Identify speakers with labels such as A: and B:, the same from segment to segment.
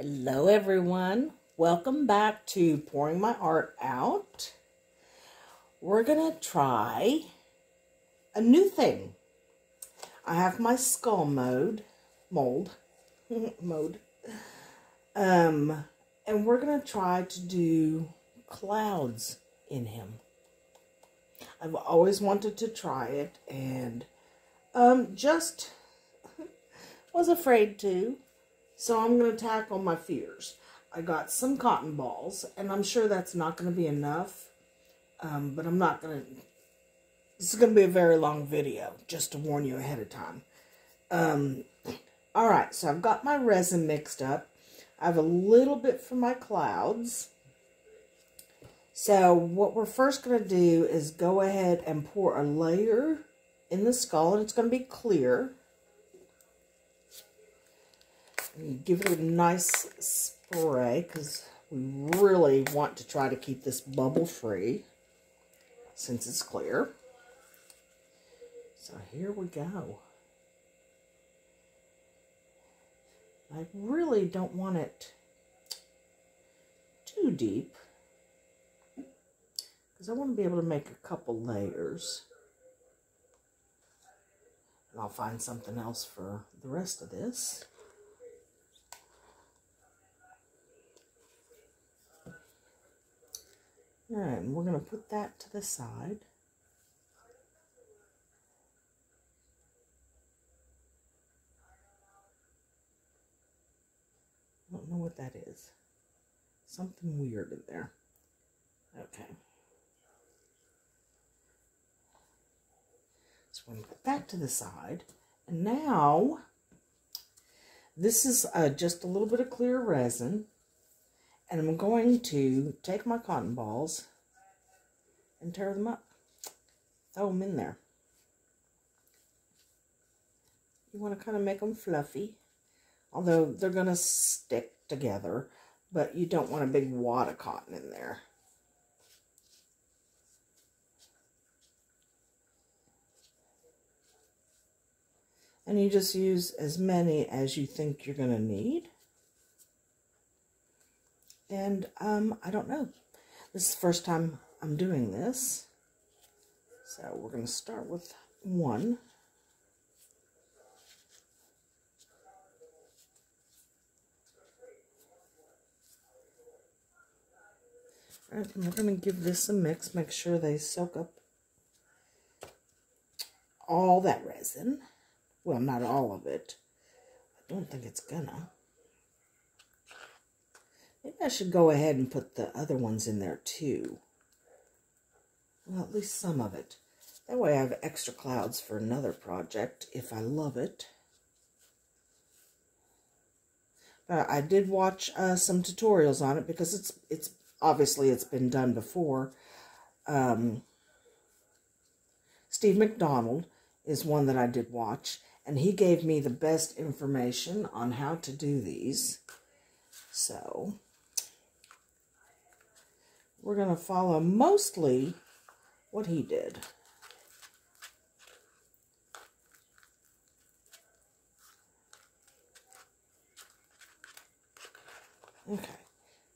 A: Hello everyone, welcome back to Pouring My Art Out. We're gonna try a new thing. I have my skull mold, and we're gonna try to do clouds in him. I've always wanted to try it and just was afraid to. So I'm going to tackle my fears. I got some cotton balls, and I'm sure that's not going to be enough. But I'm not going to... This is going to be a very long video, just to warn you ahead of time. Alright, so I've got my resin mixed up. I have a little bit for my clouds. So what we're first going to do is go ahead and pour a layer in the skull, and it's going to be clear. Give it a nice spray because we really want to try to keep this bubble free since it's clear. So here we go. I really don't want it too deep because I want to be able to make a couple layers. And I'll find something else for the rest of this. Alright, and we're going to put that to the side. I don't know what that is. Something weird in there. Okay. So we're going to put that to the side. And now, this is just a little bit of clear resin. And I'm going to take my cotton balls and tear them up. Throw them in there. You want to kind of make them fluffy. Although they're going to stick together. But you don't want a big wad of cotton in there. And you just use as many as you think you're going to need. And I don't know. This is the first time I'm doing this. So we're going to start with one. All right, and we're going to give this a mix. Make sure they soak up all that resin. Well, not all of it. I don't think it's gonna. Maybe I should go ahead and put the other ones in there too. Well, at least some of it. That way I have extra clouds for another project if I love it. But I did watch some tutorials on it because it's obviously it's been done before. Steve McDonald is one that I did watch, and he gave me the best information on how to do these. So we're going to follow mostly what he did. Okay.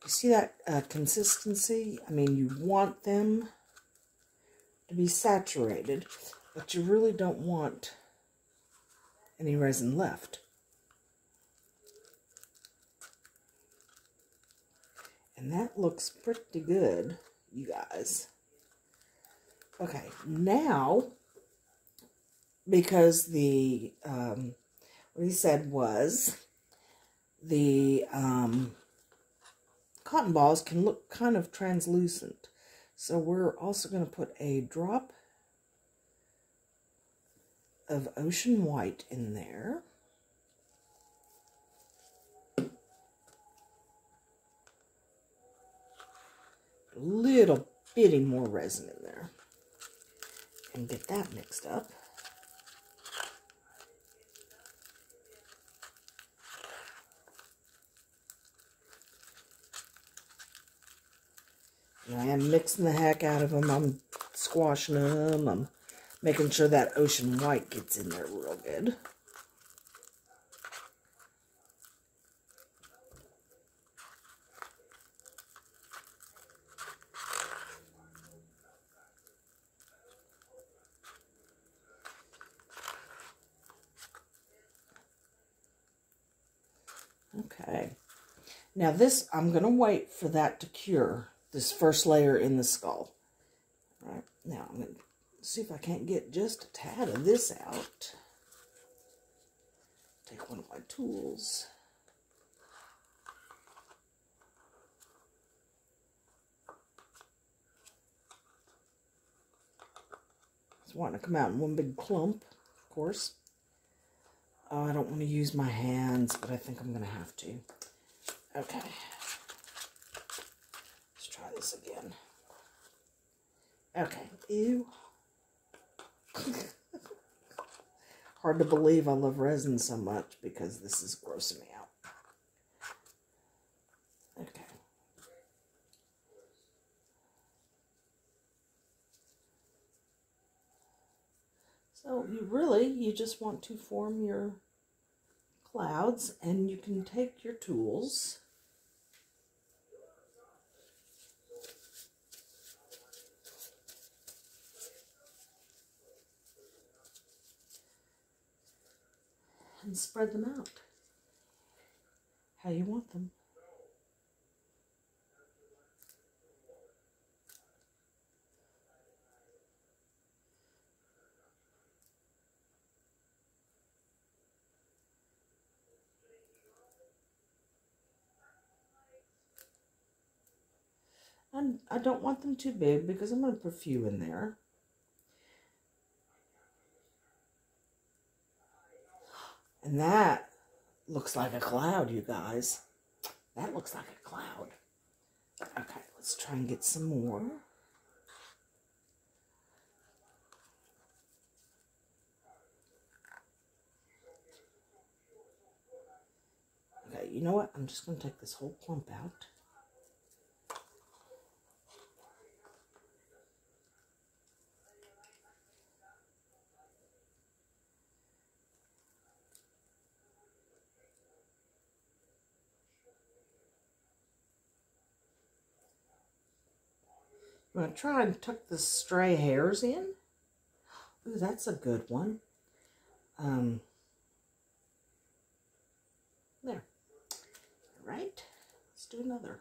A: You see that consistency? I mean, you want them to be saturated, but you really don't want any resin left. And that looks pretty good, you guys. Okay, now, because the, what he said was, the cotton balls can look kind of translucent. So we're also going to put a drop of ocean white in there. A little bitty more resin in there. And get that mixed up. And I am mixing the heck out of them. I'm squashing them. I'm making sure that ocean white gets in there real good. Okay. Now this, I'm going to wait for that to cure, this first layer in the skull. All right. Now I'm going to see if I can't get just a tad of this out. Take one of my tools. It's wanting to come out in one big clump, of course. Oh, I don't want to use my hands, but I think I'm going to have to. Okay. Let's try this again. Okay. Ew. Hard to believe I love resin so much because this is grossing me out. Okay. So you just want to form your clouds, and you can take your tools and spread them out how you want them. And I don't want them too big because I'm going to put a few in there. And that looks like a cloud, you guys. That looks like a cloud. Okay, let's try and get some more. Okay, you know what? I'm just going to take this whole clump out. I'm going to try and tuck the stray hairs in. Ooh, that's a good one. There. All right. Let's do another.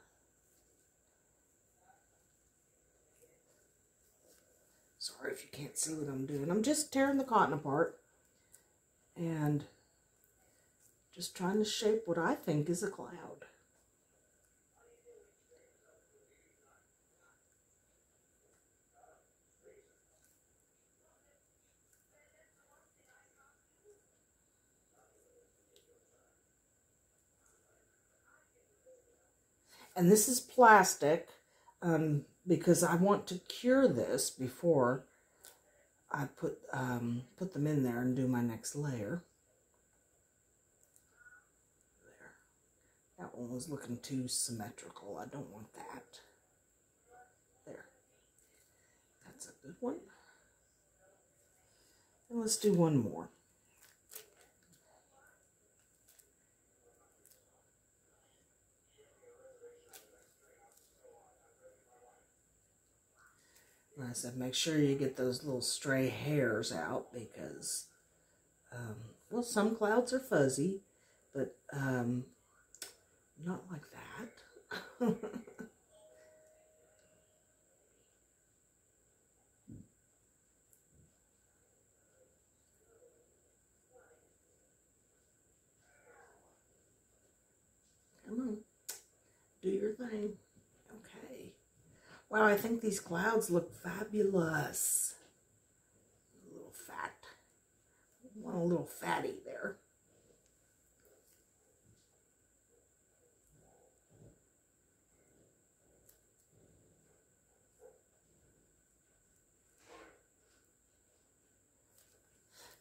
A: Sorry if you can't see what I'm doing. I'm just tearing the cotton apart and just trying to shape what I think is a cloud. And this is plastic because I want to cure this before I put them in there and do my next layer. There. That one was looking too symmetrical. I don't want that. There. That's a good one. And let's do one more. And I said, make sure you get those little stray hairs out because, well, some clouds are fuzzy, but not like that. Come on, do your thing. Okay. Wow, I think these clouds look fabulous. A little fat. I want a little fatty there.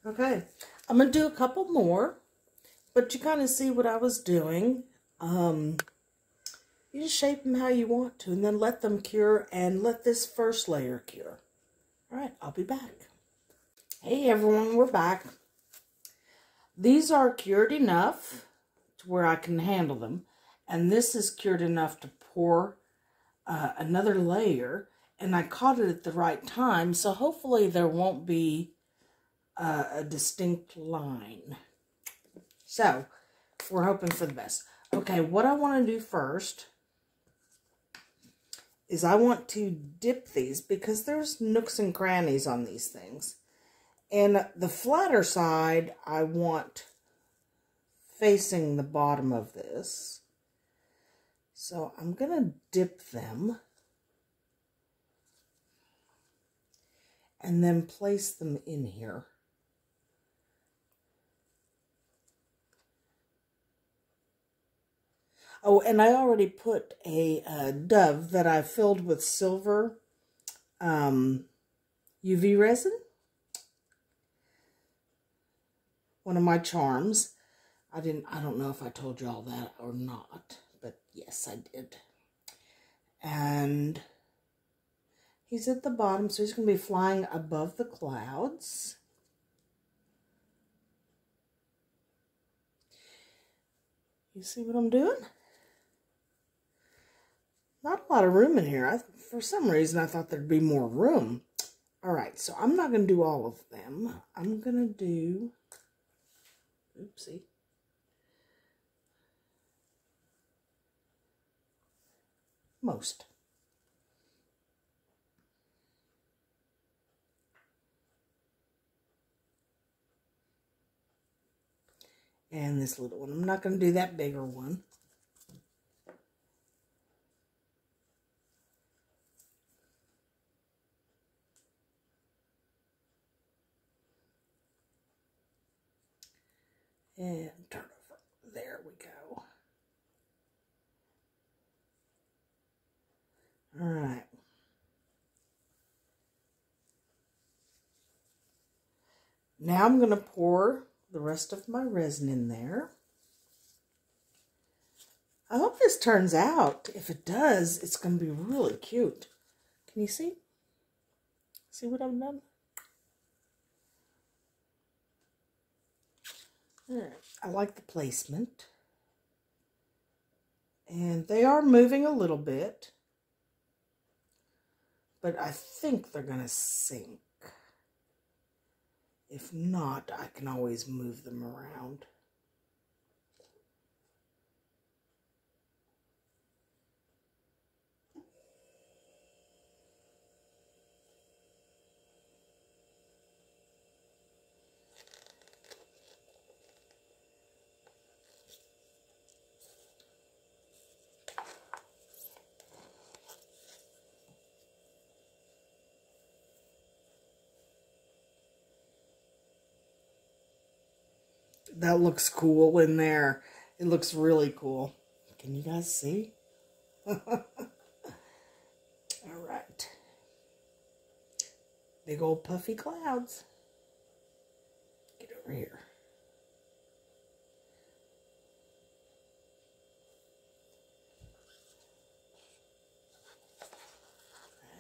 A: Okay, I'm going to do a couple more, but you kind of see what I was doing. You just shape them how you want to, and then let them cure, and let this first layer cure. All right, I'll be back. Hey everyone, we're back. These are cured enough to where I can handle them, and this is cured enough to pour another layer, and I caught it at the right time, so hopefully there won't be a distinct line. So, we're hoping for the best. Okay, what I want to do first is I want to dip these because there's nooks and crannies on these things. And the flatter side, I want facing the bottom of this. So I'm going to dip them and then place them in here. Oh, and I already put a dove that I filled with silver UV resin. One of my charms. I don't know if I told you all that or not, but yes, I did. And he's at the bottom, so he's going to be flying above the clouds. You see what I'm doing? Not a lot of room in here. For some reason, I thought there'd be more room. All right, so I'm not going to do all of them. I'm going to do... Oopsie. Most. And this little one. I'm not going to do that bigger one. And turn over. There we go. All right. Now I'm going to pour the rest of my resin in there. I hope this turns out. If it does, it's going to be really cute. Can you see? See what I've done? All right. I like the placement. And they are moving a little bit. But I think they're going to sink. If not, I can always move them around. That looks cool in there. It looks really cool. Can you guys see? All right. Big old puffy clouds. Get over here.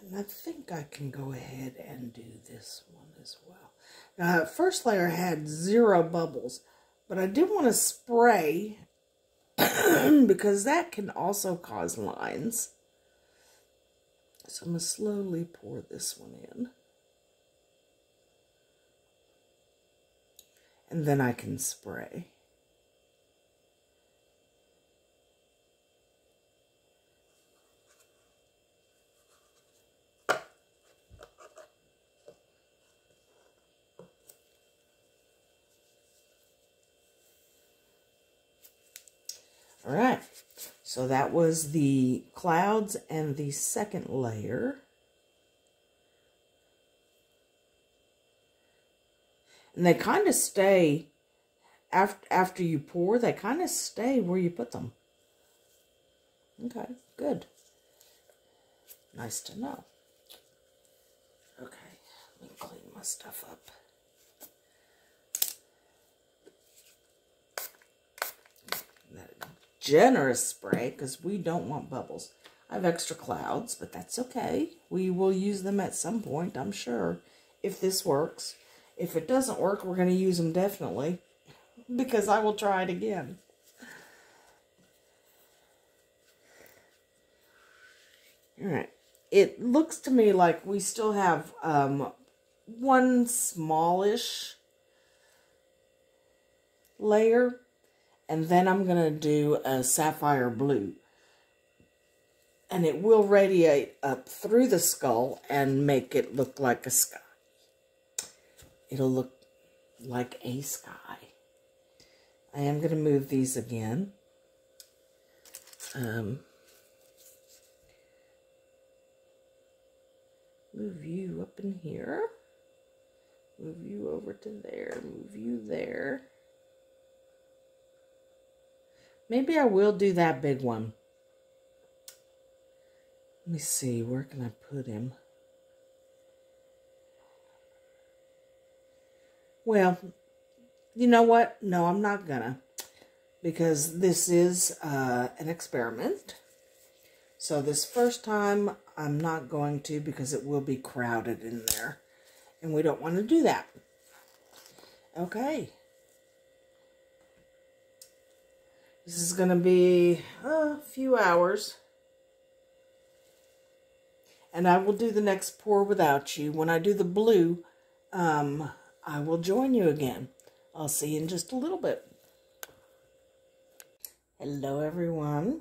A: And I think I can go ahead and do this one as well. Now, first layer had 0 bubbles. But I did want to spray because that can also cause lines. So I'm going to slowly pour this one in. And then I can spray. All right, so that was the clouds and the second layer. And they kind of stay, after you pour, they kind of stay where you put them. Okay, good. Nice to know. Okay, let me clean my stuff up. Generous spray because we don't want bubbles. I have extra clouds, but that's okay. We will use them at some point, I'm sure, if this works. If it doesn't work, we're going to use them definitely because I will try it again. All right. It looks to me like we still have one smallish layer. And then I'm going to do a sapphire blue. And it will radiate up through the skull and make it look like a sky. It'll look like a sky. I am going to move these again. Move you up in here. Move you over to there. Move you there. Maybe I will do that big one. Let me see. Where can I put him? Well, you know what? No, I'm not gonna. Because this is an experiment. So this first time, I'm not going to because it will be crowded in there. And we don't want to do that. Okay. This is going to be a few hours. And I will do the next pour without you. When I do the blue, I will join you again. I'll see you in just a little bit. Hello, everyone.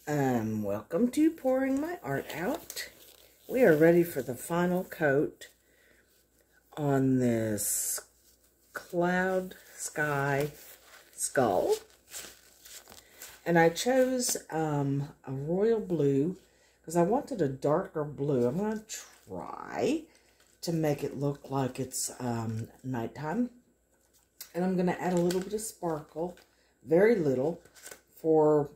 A: Welcome to Pouring My Art Out. We are ready for the final coat on this cloud sky skull. And I chose a royal blue because I wanted a darker blue. I'm going to try to make it look like it's nighttime. And I'm going to add a little bit of sparkle, very little, for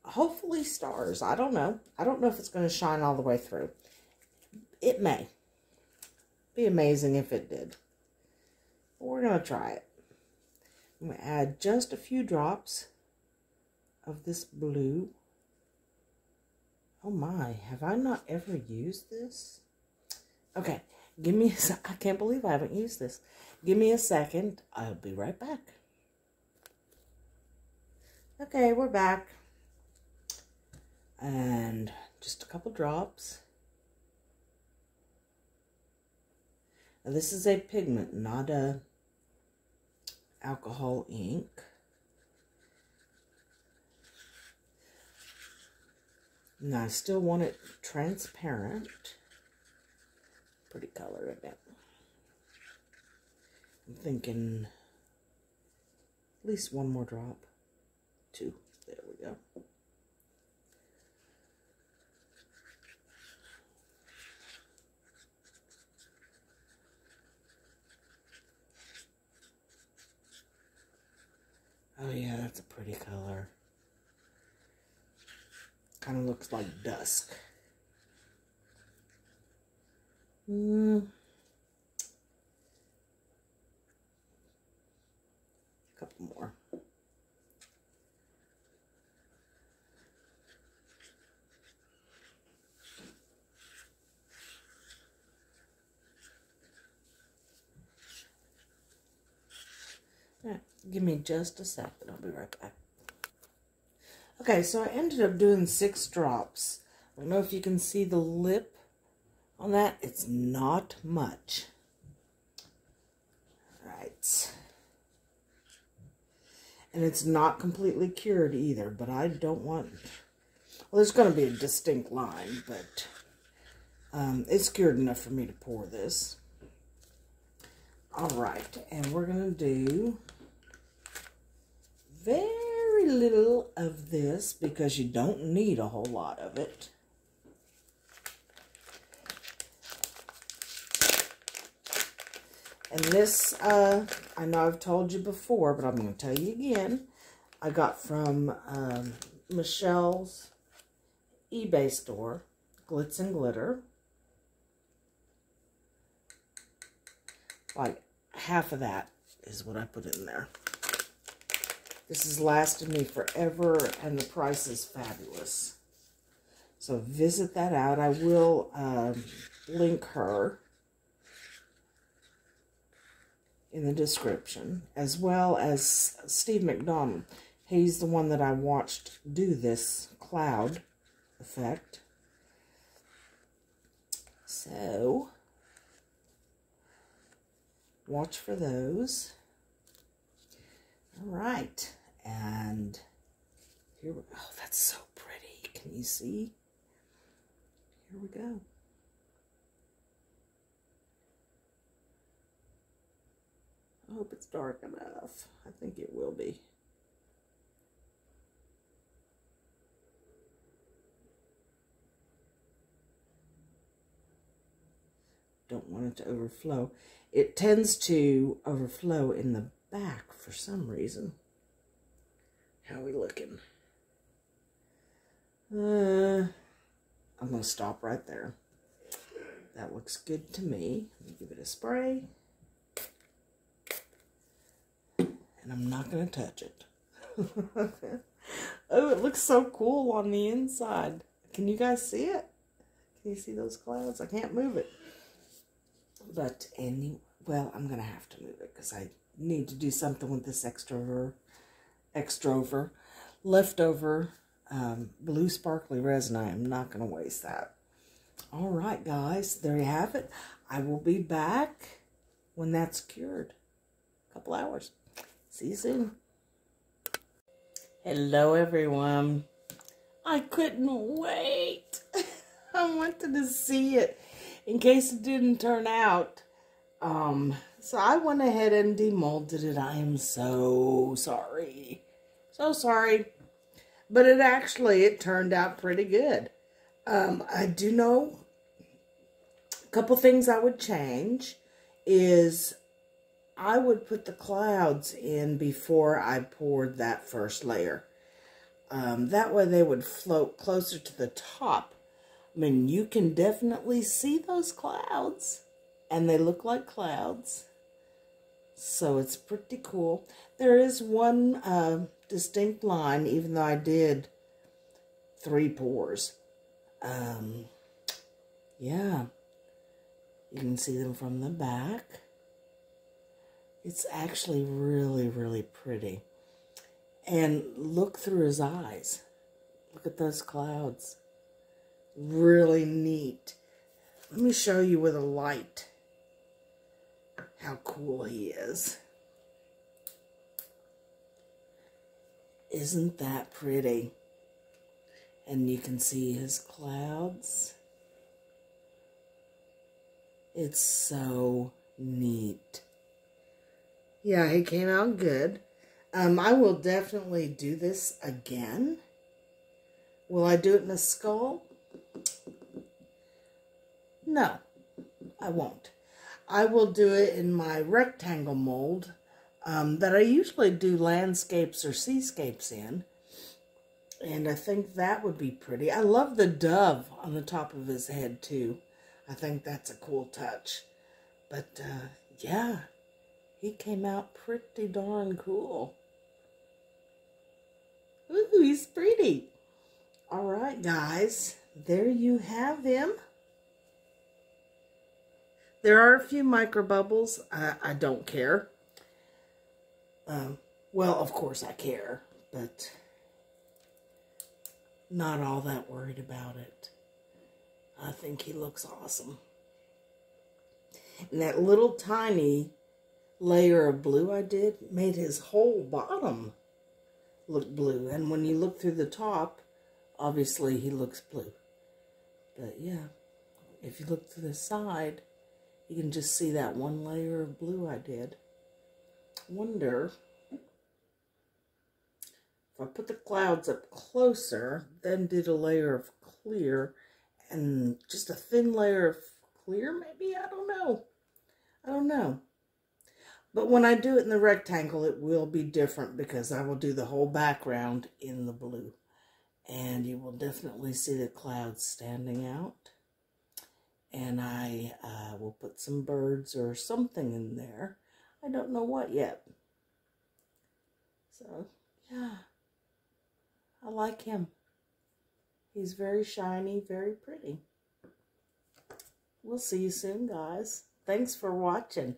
A: hopefully stars. I don't know. I don't know if it's going to shine all the way through. It may. Be amazing if it did. But we're going to try it. I'm going to add just a few drops of this blue. Oh my, have I not ever used this? Okay, give me I can't believe I haven't used this. Give me a second. I'll be right back. Okay, we're back. And just a couple drops. Now this is a pigment, not a alcohol ink. Now I still want it transparent. Pretty color in it. I'm thinking at least one more drop. 2. There we go. Oh yeah, that's a pretty color. Kind of looks like dusk. A couple more. All right, give me just a second. I'll be right back. Okay, so I ended up doing 6 drops. I don't know if you can see the lip on that. It's not much. Right. And it's not completely cured either, but I don't want... Well, there's going to be a distinct line, but it's cured enough for me to pour this. All right, and we're going to do very little of this because you don't need a whole lot of it. And this, I know I've told you before, but I'm going to tell you again. I got from Michelle's eBay store, Glitz and Glitter. Like half of that is what I put in there. This has lasted me forever, and the price is fabulous. So visit that out. I will link her in the description, as well as Steve McDonald. He's the one that I watched do this cloud effect. So, watch for those. All right. And here we go. Oh, that's so pretty. Can you see? Here we go. I hope it's dark enough. I think it will be. Don't want it to overflow. It tends to overflow in the back for some reason. How are we looking? I'm going to stop right there. That looks good to me. Let me give it a spray. And I'm not going to touch it. Oh, it looks so cool on the inside. Can you guys see it? Can you see those clouds? I can't move it. But well, I'm going to have to move it because I need to do something with this leftover blue sparkly resin. I am not going to waste that. All right, guys, there you have it. I will be back when that's cured. A couple hours. See you soon. Hello, everyone. I couldn't wait. I wanted to see it in case it didn't turn out. So I went ahead and demolded it. I am so sorry. So sorry. But it turned out pretty good. I do know a couple things I would change is I would put the clouds in before I poured that first layer. That way they would float closer to the top. I mean, you can definitely see those clouds, and they look like clouds. So it's pretty cool. There is one distinct line, even though I did 3 pours. Yeah, you can see them from the back. It's actually really, really pretty. And look through his eyes. Look at those clouds. Really neat. Let me show you with a light how cool he is. Isn't that pretty? And you can see his clouds. It's so neat. Yeah, he came out good. I will definitely do this again. Will I do it in a skull? No, I won't. I will do it in my rectangle mold that I usually do landscapes or seascapes in. And I think that would be pretty. I love the dove on the top of his head too. I think that's a cool touch. But yeah, he came out pretty darn cool. Ooh, he's pretty. All right, guys. There you have him. There are a few micro bubbles. I don't care. Well, of course I care, but not all that worried about it. I think he looks awesome. And that little tiny layer of blue I did made his whole bottom look blue. And when you look through the top, obviously he looks blue. But yeah, if you look to the side, you can just see that one layer of blue I did. Wonder if I put the clouds up closer, then did a layer of clear and just a thin layer of clear, maybe? I don't know. I don't know. But when I do it in the rectangle, it will be different because I will do the whole background in the blue. And you will definitely see the clouds standing out. And I will put some birds or something in there. I don't know what yet. So, yeah. I like him. He's very shiny, very pretty. We'll see you soon, guys. Thanks for watching.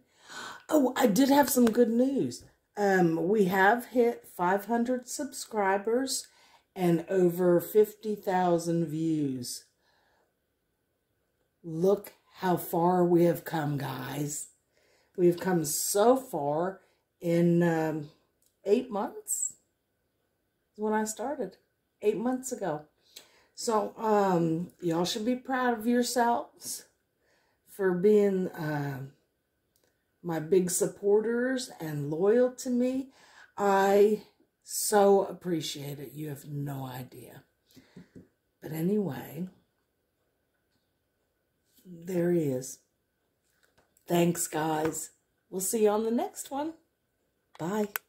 A: Oh, I did have some good news. We have hit 500 subscribers and over 50,000 views. Look how far we have come, guys. We've come so far in 8 months. when I started 8 months ago. So, y'all should be proud of yourselves for being my big supporters and loyal to me. I so appreciate it. You have no idea. But anyway, there he is. Thanks, guys. We'll see you on the next one. Bye.